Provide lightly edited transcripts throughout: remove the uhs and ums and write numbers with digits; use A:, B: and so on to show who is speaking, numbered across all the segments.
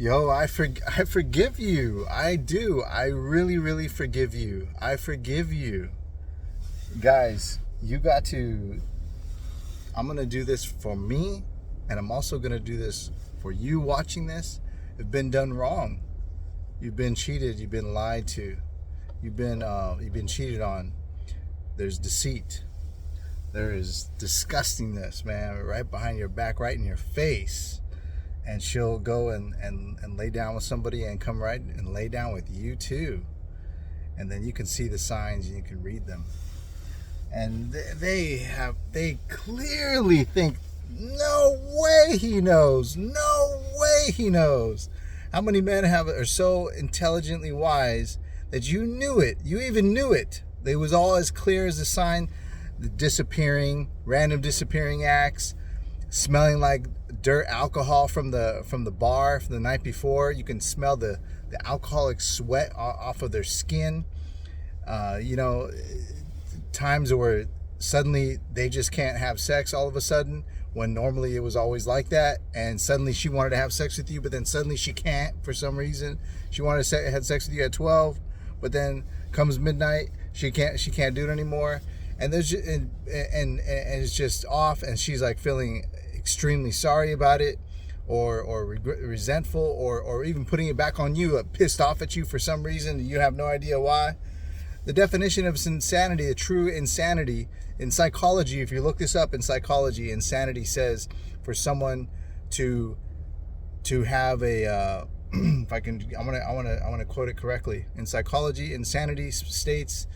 A: Yo, I forgive you. I do. I really, really forgive you. I forgive you. Guys, you got to. I'm going to do this for me, and I'm also going to do this for you watching this. You've been done wrong. You've been cheated. You've been lied to. You've been cheated on. There's deceit. There is disgustingness, man, right behind your back, right in your face. And she'll go and lay down with somebody and come right and lay down with you too. And then you can see the signs and you can read them. And they clearly think, no way he knows. No way he knows. How many men are so intelligently wise that you knew it? You even knew it. It was all as clear as the sign. The random disappearing acts, smelling like dirt alcohol from the bar from the night before. You can smell the alcoholic sweat off of their skin. Times where suddenly they just can't have sex all of a sudden, when normally it was always like that, and suddenly she wanted to have sex with you, but then suddenly she can't for some reason. She wanted to have sex with you at 12, but then comes midnight, she can't do it anymore, and there's just, and it's just off, and she's like feeling extremely sorry about it, or resentful, or even putting it back on you, pissed off at you for some reason you have no idea why. The definition of insanity, a true insanity in psychology, if you look this up in psychology, insanity says for someone to have a if I want to quote it correctly. In psychology, insanity states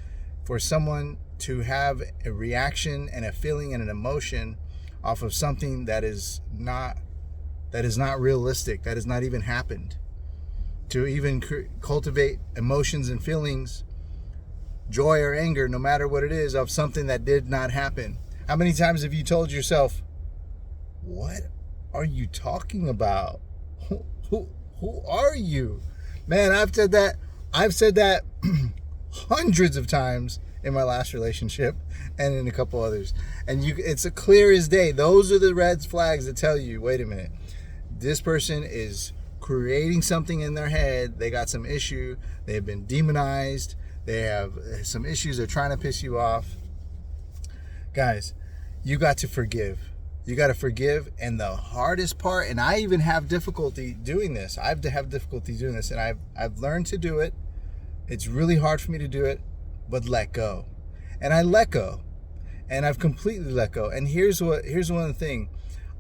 A: for someone to have a reaction and a feeling and an emotion off of something that is not realistic, that has not even happened. To even cultivate emotions and feelings, joy or anger, no matter what it is, of something that did not happen. How many times have you told yourself, what are you talking about? Who are you? Man, I've said that hundreds of times in my last relationship and in a couple others. And it's a clear as day. Those are the red flags that tell you, wait a minute, this person is creating something in their head. They got some issue. They've been demonized. They have some issues. They're trying to piss you off. Guys, you got to forgive. You got to forgive. And the hardest part, and I even have difficulty doing this. I have difficulty doing this, and I've learned to do it. It's really hard for me to do it, but let go. And I let go. And I've completely let go. And here's one of the things.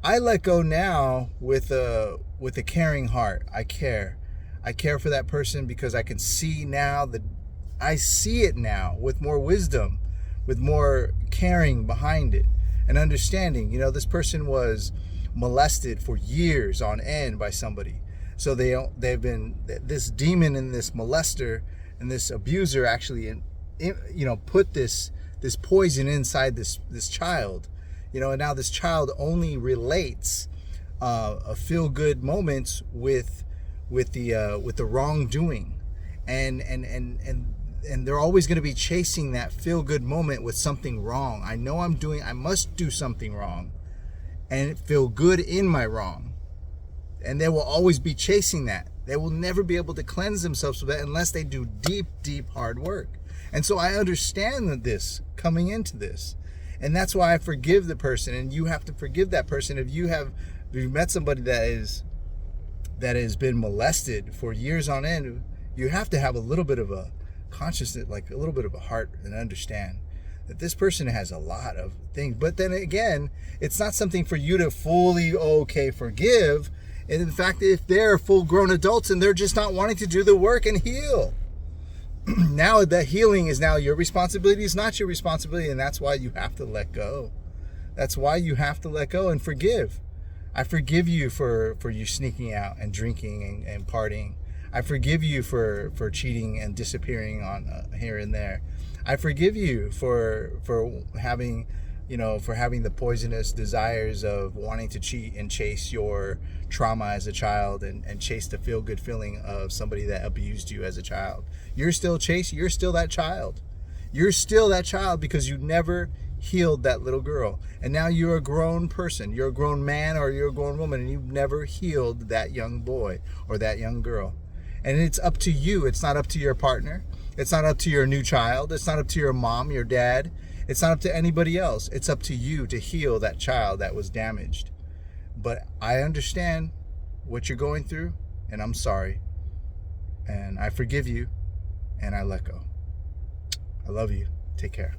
A: I let go now with a caring heart. I care. I care for that person because I can see now I see it now with more wisdom, with more caring behind it and understanding. This person was molested for years on end by somebody. So they've been, this demon and this molester and this abuser actually, put this poison inside this child, and now this child only relates a feel good moments with the wrongdoing, and they're always going to be chasing that feel-good moment with something wrong. I know I must do something wrong and feel good in my wrong. And they will always be chasing that. They will never be able to cleanse themselves from that unless they do deep, deep hard work. And so I understand this coming into this. And that's why I forgive the person. And you have to forgive that person. If you've met somebody that has been molested for years on end, you have to have a little bit of a consciousness, like a little bit of a heart, and understand that this person has a lot of things. But then again, it's not something for you to fully forgive. And in fact, if they're full-grown adults and they're just not wanting to do the work and heal, now the healing is now your responsibility. It's not your responsibility, and that's why you have to let go. That's why you have to let go and forgive. I forgive you for you sneaking out and drinking and partying. I forgive you for cheating and disappearing on here and there. I forgive you for having the poisonous desires of wanting to cheat and chase your trauma as a child and chase the feel-good feeling of somebody that abused you as a child. You're still that child. You're still that child because you never healed that little girl. And now you're a grown person. You're a grown man or you're a grown woman, and you've never healed that young boy or that young girl. And it's up to you. It's not up to your partner. It's not up to your new child. It's not up to your mom, your dad. It's not up to anybody else. It's up to you to heal that child that was damaged. But I understand what you're going through, and I'm sorry. And I forgive you, and I let go. I love you. Take care.